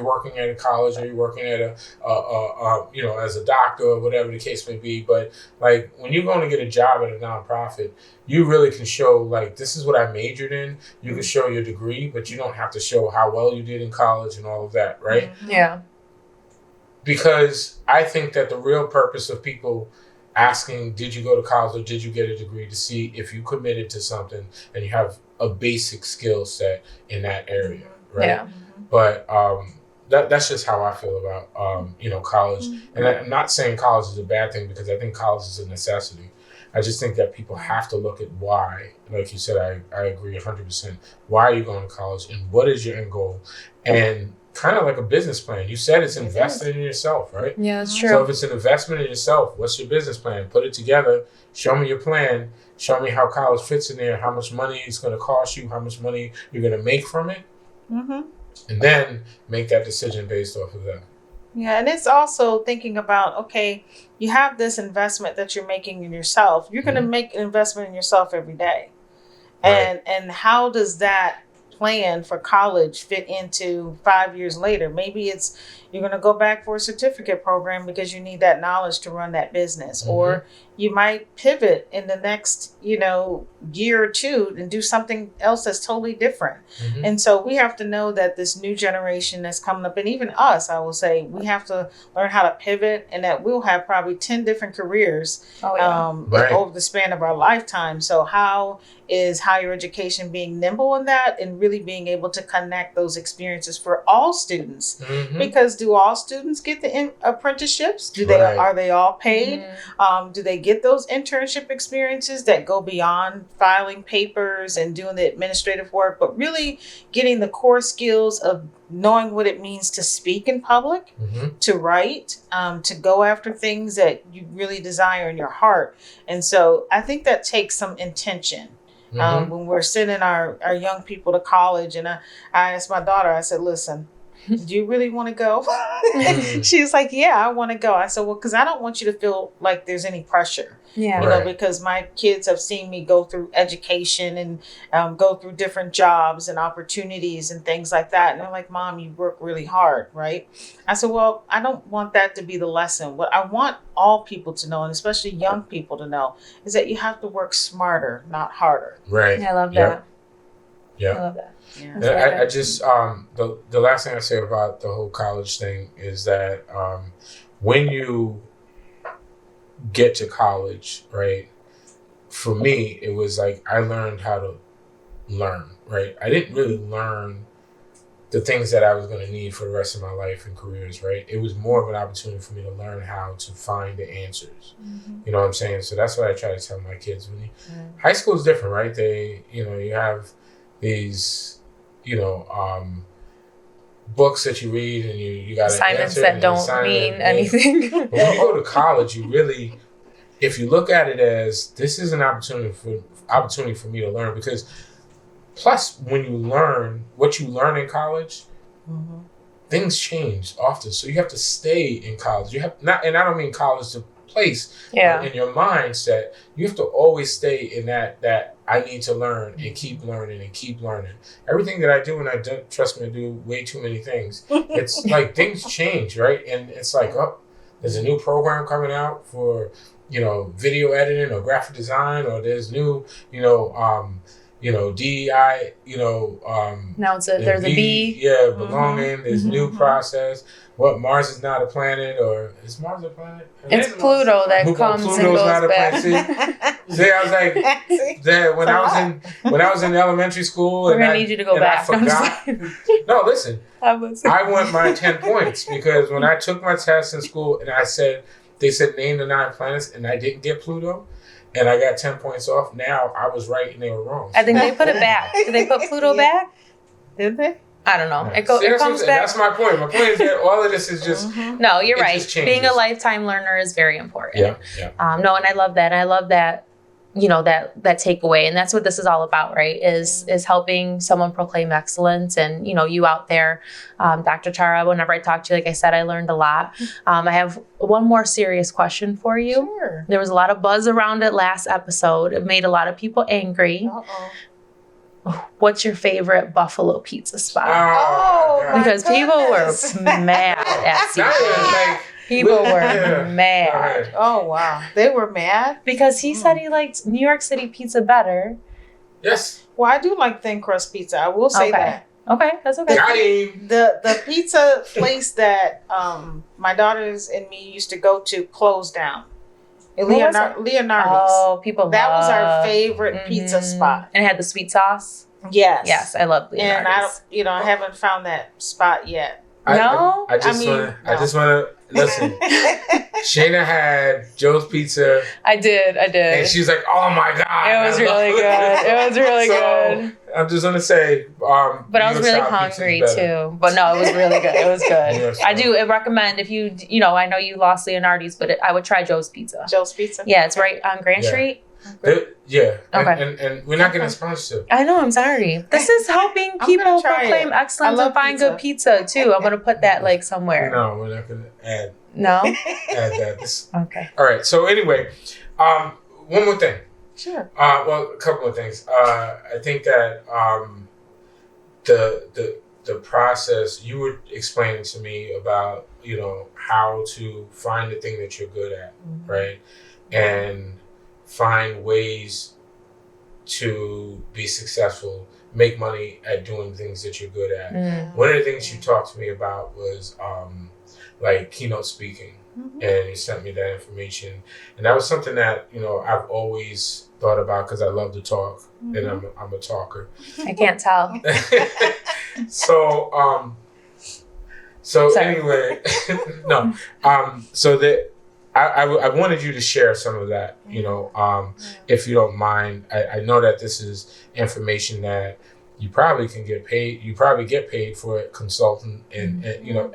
Speaker 1: working at a college, or you're working at as a doctor or whatever the case may be. But like, when you're going to get a job at a nonprofit, you really can show, like, this is what I majored in. You can show your degree, but you don't have to show how well you did in college and all of that, right?
Speaker 2: Yeah.
Speaker 1: because I think that the real purpose of people asking, did you go to college or did you get a degree, to see if you committed to something and you have a basic skill set in that area, right?
Speaker 2: Yeah.
Speaker 1: But that's just how I feel about college. And I'm not saying college is a bad thing, because I think college is a necessity. I just think that people have to look at why. Like you said, I agree 100%. Why are you going to college, and what is your end goal? And kind of like a business plan. You said it's invested in yourself, right?
Speaker 2: Yeah, that's true.
Speaker 1: So if it's an investment in yourself, what's your business plan? Put it together. Show me your plan. Show me how college fits in there, how much money it's going to cost you, how much money you're going to make from it.
Speaker 3: Mm-hmm.
Speaker 1: And then make that decision based off of that.
Speaker 3: Yeah, and it's also thinking about, okay, you have this investment that you're making in yourself. You're going to make an investment in yourself every day.
Speaker 1: Right.
Speaker 3: And how does that plan for college fit into 5 years later? Maybe it's you're going to go back for a certificate program because you need that knowledge to run that business. Or you might pivot in the next, year or two and do something else that's totally different. And so we have to know that this new generation that's coming up, and even us, I will say, we have to learn how to pivot, and that we'll have probably 10 different careers over the span of our lifetime. So how is higher education being nimble in that and really being able to connect those experiences for all students? Because do all students get the apprenticeships? Are they all paid? Do they get those internship experiences that go beyond filing papers and doing the administrative work, but really getting the core skills of knowing what it means to speak in public, to write, to go after things that you really desire in your heart? And so I think that takes some intention. When we're sending our young people to college, and I asked my daughter, I said, listen, do you really want to go? She's like, yeah, I want to go. I said, well, because I don't want you to feel like there's any pressure.
Speaker 2: Yeah.
Speaker 3: Because my kids have seen me go through education and go through different jobs and opportunities and things like that. And they're like, Mom, you work really hard, right? I said, well, I don't want that to be the lesson. What I want all people to know, and especially young people to know, is that you have to work smarter, not harder.
Speaker 1: Right.
Speaker 2: I love that.
Speaker 1: Yeah.
Speaker 2: I love that.
Speaker 3: Yeah.
Speaker 1: I just the last thing I say about the whole college thing is that when you get to college, right? For me, it was like I learned how to learn, right? I didn't really learn the things that I was going to need for the rest of my life and careers, right? It was more of an opportunity for me to learn how to find the answers. You know what I'm saying? So that's what I try to tell my kids. High school is different, right? They, you have these, books that you read, and you got
Speaker 2: assignments that don't mean anything.
Speaker 1: But when you go to college, you really, if you look at it as this is an opportunity for me to learn, because plus when you learn what you learn in college, things change often. So you have to stay in college. You have not, and I don't mean college to place. In your mindset, you have to always stay in that I need to learn and keep learning and keep learning. Everything that I do, and trust me, I do way too many things. It's like things change, right? And it's like, there's a new program coming out for, video editing or graphic design, or there's new, DEI,
Speaker 2: now there's a B.
Speaker 1: Yeah, belonging. There's new process. What, Mars is not a planet, or is Mars a planet?
Speaker 2: It's Pluto that comes and goes back.
Speaker 1: See, I was like, when I was in elementary school,
Speaker 2: we're gonna need you to go back.
Speaker 1: No, listen. I want my 10 points, because when I took my test in school and they said name the 9 planets, and I didn't get Pluto, and I got 10 points off. Now I was right and they were wrong.
Speaker 2: I think they put it back. Did they put Pluto back?
Speaker 3: Did they?
Speaker 2: I don't know.
Speaker 1: Right.
Speaker 2: It comes back.
Speaker 1: That's my point. My point is that all of this is just...
Speaker 2: No, you're right. Being a lifetime learner is very important.
Speaker 1: Yeah.
Speaker 2: No, and I love that. I love that, that takeaway. And that's what this is all about, right? Is helping someone proclaim excellence. And, you out there, Dr. Tara, whenever I talk to you, like I said, I learned a lot. I have one more serious question for you.
Speaker 3: Sure.
Speaker 2: There was a lot of buzz around it last episode. It made a lot of people angry. What's your favorite Buffalo pizza spot? Because people were mad at CJ. People were mad.
Speaker 3: Oh, wow. They were mad?
Speaker 2: Because he said he liked New York City pizza better.
Speaker 1: Yes.
Speaker 3: Well, I do like thin crust pizza. I will say that.
Speaker 2: Okay, that's okay.
Speaker 1: Got him.
Speaker 3: The pizza place that my daughters and me used to go to closed down. Leonardo's.
Speaker 2: Oh, people
Speaker 3: That was our
Speaker 2: love-
Speaker 3: favorite pizza spot.
Speaker 2: And it had the sweet sauce.
Speaker 3: Yes.
Speaker 2: Yes, I love
Speaker 3: And
Speaker 2: Leonardo's.
Speaker 3: I haven't found that spot yet.
Speaker 2: No?
Speaker 1: I just want to listen. Shayna had Joe's Pizza,
Speaker 2: I did.
Speaker 1: and she was like, "Oh my god,
Speaker 2: It was really good. It was really good.
Speaker 1: I'm just gonna say,
Speaker 2: But I was really hungry too. But no, it was really good. It was good. I do recommend if you I know you lost Leonardo's, but I would try Joe's Pizza.
Speaker 3: Joe's Pizza.
Speaker 2: Yeah, it's right on Grand Street.
Speaker 1: Yeah.
Speaker 2: Okay.
Speaker 1: And we're not getting sponsored.
Speaker 2: I know. I'm sorry. This is helping people proclaim excellence and find good pizza too. I'm gonna put that like somewhere.
Speaker 1: No, we're not gonna add.
Speaker 2: No.
Speaker 1: Add that.
Speaker 2: Okay.
Speaker 1: All right. So anyway, one more thing.
Speaker 3: Sure.
Speaker 1: Well, a couple of things. I think that the process you were explaining to me about how to find the thing that you're good at, right, and find ways to be successful, make money at doing things that you're good at. One of the things you talked to me about was like keynote speaking, and you sent me that information, and that was something that I've always thought about because I love to talk, and I'm a talker.
Speaker 2: I can't tell.
Speaker 1: So anyway, no. So that I wanted you to share some of that, if you don't mind. I know that this is information that you probably can get paid. You probably get paid for it, consultant, and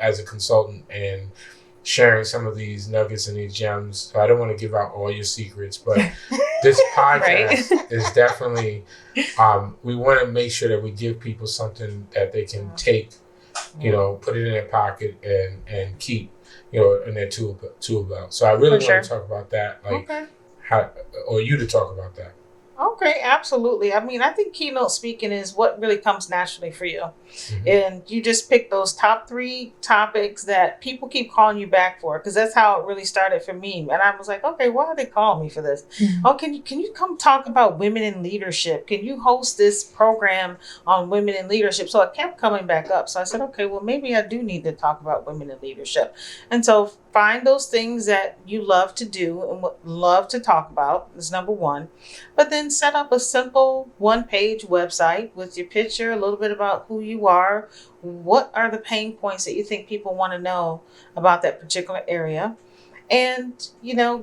Speaker 1: as a consultant, and sharing some of these nuggets and these gems. So I don't want to give out all your secrets, but this podcast is definitely. We want to make sure that we give people something that they can take, put it in their pocket and keep. In their tool belt. So I really want to talk about that, or you to talk about that.
Speaker 3: Okay, absolutely. I mean, I think keynote speaking is what really comes naturally for you. And you just pick those top 3 topics that people keep calling you back for, because that's how it really started for me. And I was like, okay, why are they calling me for this? Oh, can you come talk about women in leadership? Can you host this program on women in leadership? So it kept coming back up. So I said, okay, well, maybe I do need to talk about women in leadership. And so find those things that you love to do and love to talk about is number 1. But then set up a simple 1-page website with your picture, a little bit about who you are, what are the pain points that you think people want to know about that particular area, and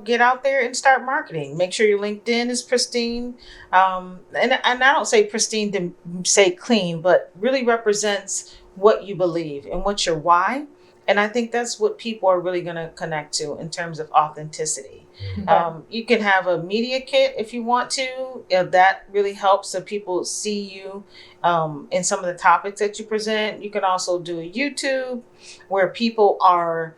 Speaker 3: get out there and start marketing. Make sure your LinkedIn is pristine, and I don't say pristine to say clean, but really represents what you believe and what's your why. And I think that's what people are really going to connect to in terms of authenticity. You can have a media kit if you want to. That really helps so people see you in some of the topics that you present. You can also do a YouTube where people are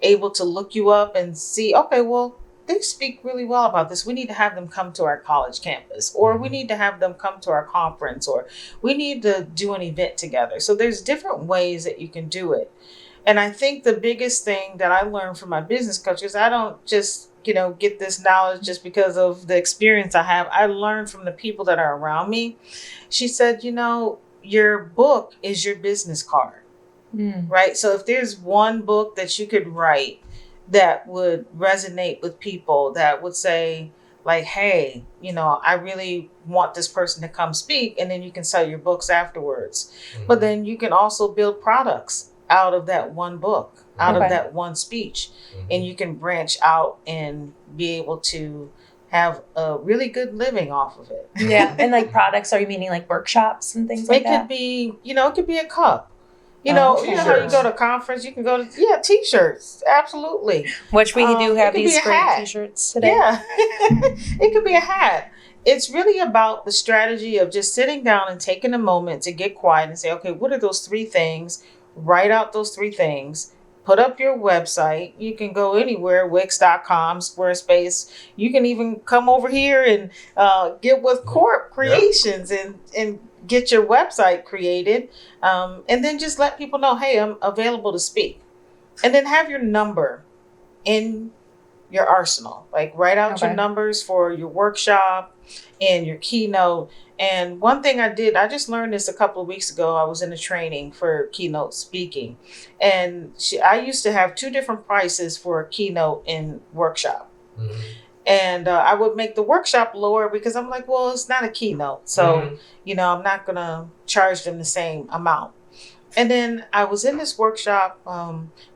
Speaker 3: able to look you up and see, okay, well, they speak really well about this. We need to have them come to our college campus, or we need to have them come to our conference, or we need to do an event together. So there's different ways that you can do it. And I think the biggest thing that I learned from my business coach is I don't just, get this knowledge just because of the experience I have. I learned from the people that are around me. She said, your book is your business card, right? So if there's one book that you could write that would resonate with people, that would say like, hey, I really want this person to come speak, and then you can sell your books afterwards. But then you can also build products out of that one book, out of that one speech. And you can branch out and be able to have a really good living off of it.
Speaker 2: Yeah. And like products, are you meaning like workshops and things like that?
Speaker 3: It could be, it could be a cup. You know how you go to a conference, you can go to, t-shirts. Absolutely.
Speaker 2: Which we do have these great t-shirts today.
Speaker 3: Yeah. It could be a hat. It's really about the strategy of just sitting down and taking a moment to get quiet and say, okay, what are those 3 things? Write out those 3 things. Put up your website. You can go anywhere, Wix.com, Squarespace. You can even come over here and get with Corp Creations and get your website created. And then just let people know, hey, I'm available to speak. And then have your number in your arsenal. Like write out your numbers for your workshop and your keynote. And one thing I just learned this a couple of weeks ago. I was in a training for keynote speaking, and I used to have 2 different prices for a keynote and workshop. Mm-hmm. And I would make the workshop lower because I'm like, well, it's not a keynote. So, I'm not going to charge them the same amount. And then I was in this workshop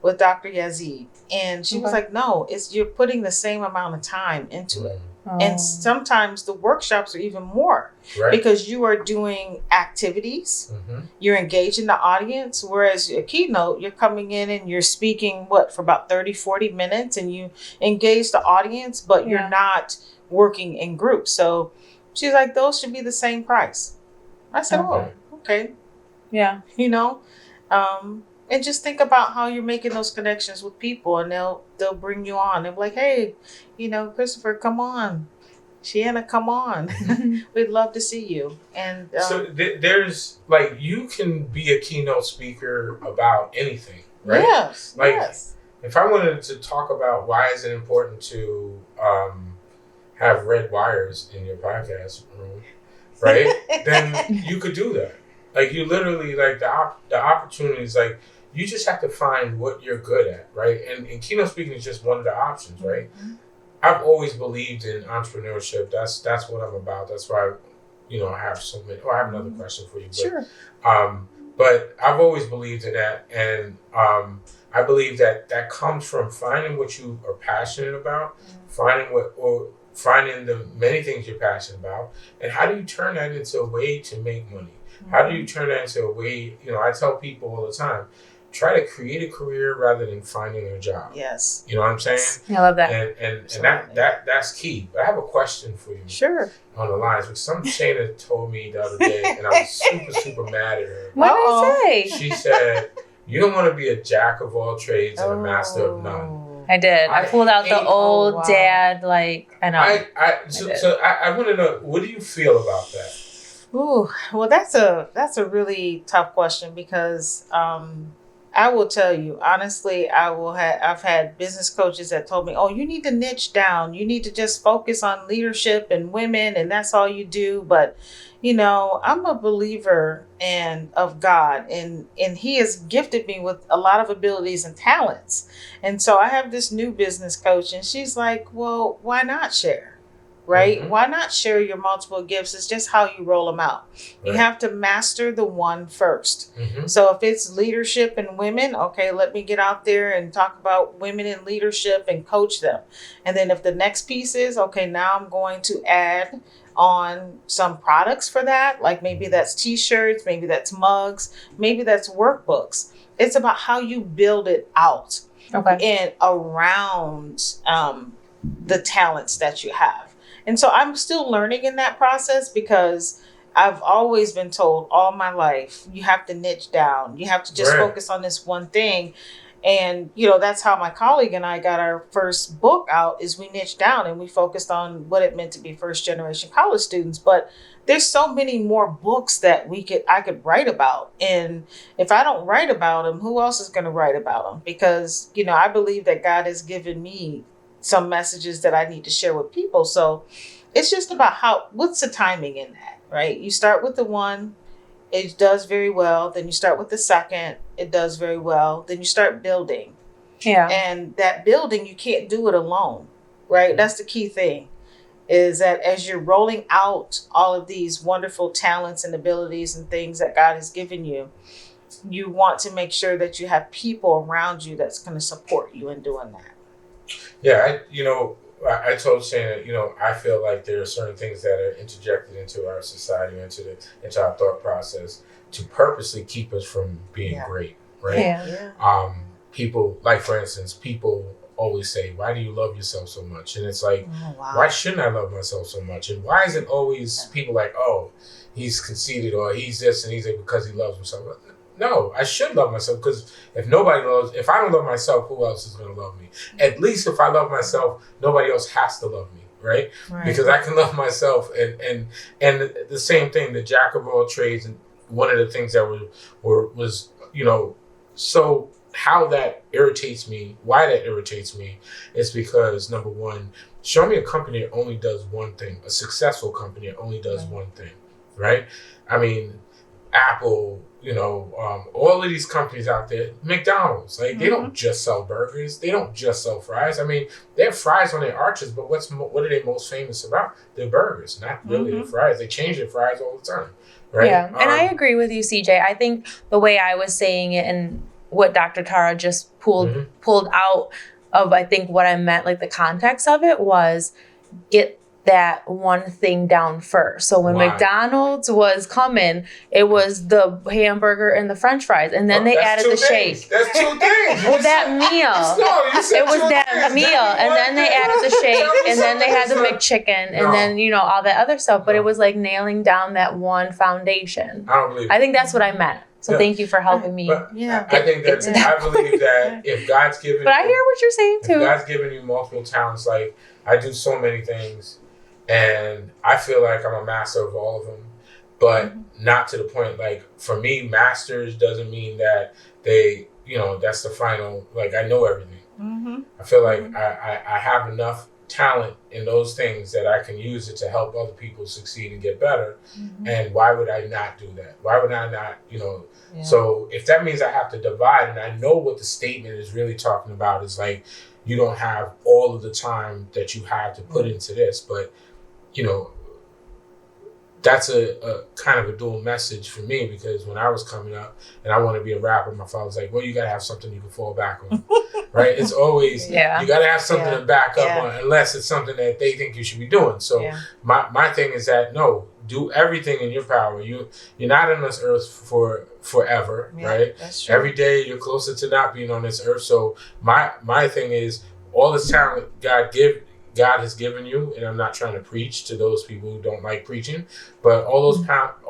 Speaker 3: with Dr. Yazid, and she was like, no, you're putting the same amount of time into it. Oh. And sometimes the workshops are even more because you are doing activities, you're engaging the audience, whereas a keynote, you're coming in and you're speaking, for about 30, 40 minutes, and you engage the audience, but you're not working in groups. So she's like, those should be the same price. I said, okay. Yeah. And just think about how you're making those connections with people, and they'll bring you on. They'll be like, hey, Christopher, come on. Shiana, come on. We'd love to see you. And
Speaker 1: so there's you can be a keynote speaker about anything, right?
Speaker 3: Yes.
Speaker 1: Yes. If I wanted to talk about why is it important to have red wires in your podcast room, right? Then you could do that. You literally the opportunities you just have to find what you're good at, right? And keynote speaking is just one of the options, right? Mm-hmm. I've always believed in entrepreneurship. That's what I'm about. That's why, I have so many. I have another question for you. But,
Speaker 3: sure.
Speaker 1: But I've always believed in that, and I believe that comes from finding what you are passionate about, finding the many things you're passionate about, and how do you turn that into a way to make money? How do you turn that into a way? I tell people all the time, try to create a career rather than finding a job.
Speaker 3: Yes.
Speaker 1: You know what I'm saying?
Speaker 2: I love that.
Speaker 1: And that's key. But I have a question for you.
Speaker 3: Sure.
Speaker 1: On the lines, which something Shana told me the other day, and I was super, super mad at her.
Speaker 2: What did I say?
Speaker 1: She said, you don't want to be a jack of all trades and a master of none.
Speaker 2: I did. I pulled out the old dad, I know.
Speaker 1: I want to know, what do you feel about that?
Speaker 3: Ooh, well, that's a really tough question because I will tell you honestly, I've had business coaches that told me, "Oh, you need to niche down. You need to just focus on leadership and women, and that's all you do." But I'm a believer of God, and He has gifted me with a lot of abilities and talents, and so I have this new business coach, and she's like, "Well, why not share?" Right? Mm-hmm. Why not share your multiple gifts? It's just how you roll them out. Right. You have to master the one first. Mm-hmm. So if it's leadership and women, okay, let me get out there and talk about women in leadership and coach them. And then if the next piece is, okay, now I'm going to add on some products for that. Like maybe that's t-shirts, maybe that's mugs, maybe that's workbooks. It's about how you build it out and around the talents that you have. And so I'm still learning in that process because I've always been told all my life, you have to niche down. You have to just focus on this one thing. And, that's how my colleague and I got our first book out is we niched down and we focused on what it meant to be first generation college students. But there's so many more books that I could write about. And if I don't write about them, who else is going to write about them? Because, I believe that God has given me some messages that I need to share with people. So it's just about what's the timing in that, right? You start with the one, it does very well. Then you start with the second, it does very well. Then you start building. Yeah. And that building, you can't do it alone, right? That's the key thing, is that as you're rolling out all of these wonderful talents and abilities and things that God has given you, you want to make sure that you have people around you that's going to support you in doing that.
Speaker 1: Yeah, I told Shana, I feel like there are certain things that are interjected into our society, into our thought process to purposely keep us from being great, right? Yeah. People, for instance, people always say, why do you love yourself so much? And it's like, why shouldn't I love myself so much? And why is it always people like, oh, he's conceited or he's this and he's that because he loves himself? No, I should love myself because if I don't love myself, who else is going to love me? At least if I love myself, nobody else has to love me, right? Because I can love myself. And the same thing, the jack of all trades, and one of the things that was so how that irritates me, why that irritates me, is because number one, show me a company that only does one thing, a successful company that only does one thing, right? I mean, Apple, all of these companies out there, McDonald's, like they don't just sell burgers, they don't just sell fries. I mean, they have fries on their arches, but what are they most famous about? Their burgers, not really the fries. They change their fries all the time, right?
Speaker 2: Yeah, and I agree with you, CJ. I think the way I was saying it and what Dr. Tara just pulled out of, I think what I meant, like the context of it was get that one thing down first. So when McDonald's was coming, it was the hamburger and the French fries, and then they added the shake.
Speaker 1: That's 2 things.
Speaker 2: Well, that meal. It was that meal, and then they added the shake, and then they had the McChicken, and then all that other stuff. But it was like nailing down that one foundation.
Speaker 1: I don't believe.
Speaker 2: I think that's what I meant. So thank you for helping me.
Speaker 1: But I think that I believe that if God's given,
Speaker 2: but I hear what you're saying too.
Speaker 1: If God's given you multiple talents, like I do so many things. And I feel like I'm a master of all of them, but not to the point, like, for me, masters doesn't mean that they, that's the final, like, I know everything. I feel like I have enough talent in those things that I can use it to help other people succeed and get better. And why would I not do that? Why would I not, So if that means I have to divide, and I know what the statement is really talking about is like, you don't have all of the time that you have to put into this, but that's a kind of a dual message for me, because when I was coming up and I want to be a rapper, my father was like, well, you got to have something you can fall back on, right? It's always, you got to have something to back up on, unless it's something that they think you should be doing. So my thing is that, no, do everything in your power. You're not on this earth for forever, right?
Speaker 3: That's true.
Speaker 1: Every day you're closer to not being on this earth. So my thing is, all this talent God has given you, and I'm not trying to preach to those people who don't like preaching, but all that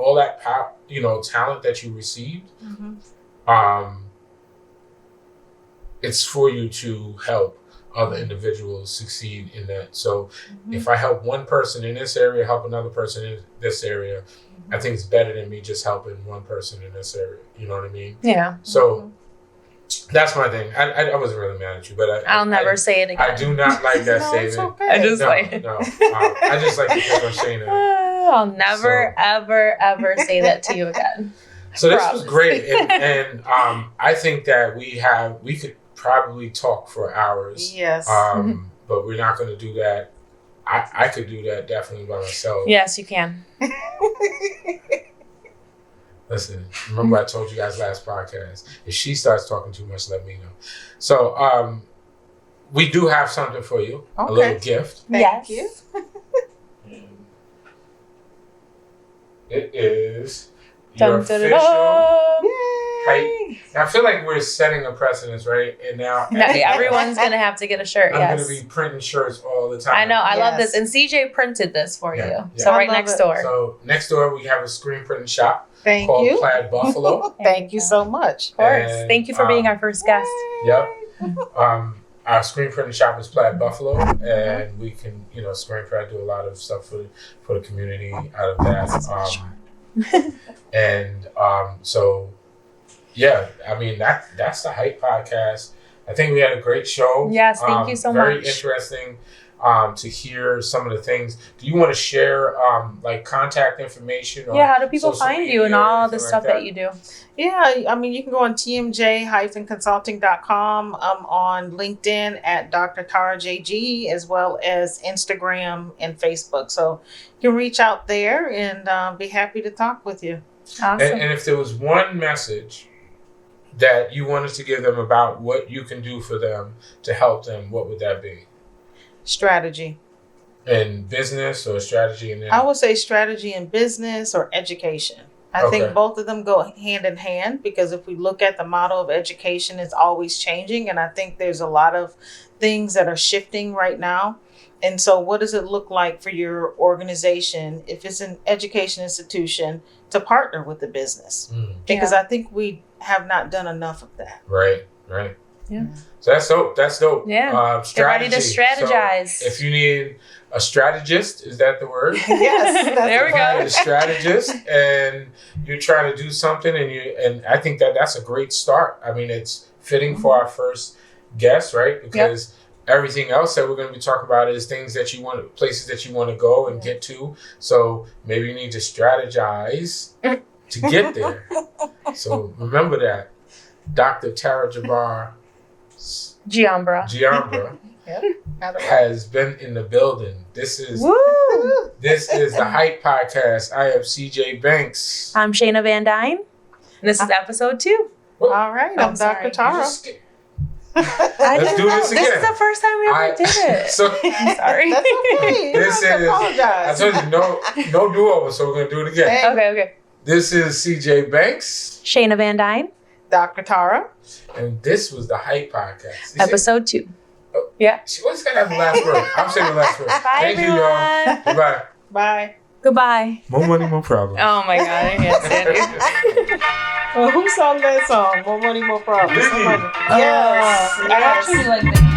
Speaker 1: talent that you received, it's for you to help other individuals succeed in that. So if I help one person in this area, help another person in this area, I think it's better than me just helping one person in this area. You know what I mean?
Speaker 2: Yeah.
Speaker 1: So that's my thing. I wasn't really mad at you, but
Speaker 2: I'll never say it again.
Speaker 1: I do not like that statement.
Speaker 3: It's okay.
Speaker 2: I just
Speaker 1: I just like to keep on saying that.
Speaker 2: I'll never, ever, ever say that to you again.
Speaker 1: So this was great, and I think that we could probably talk for hours.
Speaker 3: Yes.
Speaker 1: But we're not going to do that. I could do that definitely by myself.
Speaker 2: Yes, you can.
Speaker 1: Listen, remember I told you guys last podcast, if she starts talking too much, let me know. So we do have something for you, a little gift.
Speaker 3: Thank you.
Speaker 1: It is your official hype. I feel like we're setting a precedence, right? And now
Speaker 2: everyone's going to have to get a shirt,
Speaker 1: I'm going to be printing shirts all the time.
Speaker 2: I know, I love this. And CJ printed this for you. So right next door.
Speaker 1: So next door we have a screen printing shop.
Speaker 3: Thank
Speaker 1: called
Speaker 3: you.
Speaker 1: Plaid Buffalo.
Speaker 3: Thank you so much.
Speaker 2: Of course.
Speaker 1: And,
Speaker 2: thank you for being our first guest.
Speaker 1: Yep. Our screen printing shop is Plaid Buffalo, and we can, screen print. I do a lot of stuff for the community out of that. So, yeah, I mean that's the Hype Podcast. I think we had a great show.
Speaker 2: Yes, thank you so much.
Speaker 1: Very interesting. To hear some of the things. Do you want to share like contact information? Or
Speaker 2: how do people find you and all the stuff that you do?
Speaker 3: Yeah, I mean, you can go on tmj-consulting.com, on LinkedIn at Dr. Tara JG, as well as Instagram and Facebook. So you can reach out there and be happy to talk with you.
Speaker 2: Awesome.
Speaker 1: And if there was one message that you wanted to give them about what you can do for them to help them, what would that be?
Speaker 3: Strategy.
Speaker 1: In business or strategy in
Speaker 3: I would say strategy in business or education. I think both of them go hand in hand, because if we look at the model of education, it's always changing. And I think there's a lot of things that are shifting right now. And so what does it look like for your organization, if it's an education institution, to partner with the business? Because I think we have not done enough of that.
Speaker 1: Right.
Speaker 2: Yeah.
Speaker 1: So that's dope.
Speaker 2: Yeah. Get ready to strategize.
Speaker 1: So if you need a strategist, is that the word?
Speaker 3: Yes.
Speaker 2: There we go.
Speaker 1: A strategist, and you're trying to do something, and I think that's a great start. I mean, it's fitting for our first guest, right? Because everything else that we're going to be talking about is things that you want, places that you want to go and get to. So maybe you need to strategize to get there. So remember that. Dr. Tara Jabbar
Speaker 2: Giambra
Speaker 1: has been in the building. This is the Hype Podcast. I am CJ Banks.
Speaker 2: I'm Shayna Van Dyne. This is episode 2.
Speaker 3: All right, I'm Dr. Tara.
Speaker 1: Let's do this again.
Speaker 2: This is the first time we ever did it.
Speaker 1: So,
Speaker 2: I'm sorry.
Speaker 3: That's okay.
Speaker 1: This is.
Speaker 3: Apologize.
Speaker 1: I told you no do over, so we're gonna do it again.
Speaker 3: Hey.
Speaker 2: Okay.
Speaker 1: This is CJ Banks,
Speaker 2: Shayna Van Dyne,
Speaker 3: Dr. Tara,
Speaker 1: and this was the Hype Podcast.
Speaker 2: episode 2.
Speaker 1: She always gotta have the last word. I'm saying the last word.
Speaker 2: Bye,
Speaker 1: Thank
Speaker 2: everyone.
Speaker 1: you, y'all. Goodbye.
Speaker 3: bye.
Speaker 2: Goodbye.
Speaker 1: More money, more problems.
Speaker 2: Oh my God, I can't stand it.
Speaker 3: Well, who sung that song? More money, more problems.
Speaker 1: Biggie.
Speaker 3: Somebody. Yes.
Speaker 2: I actually like the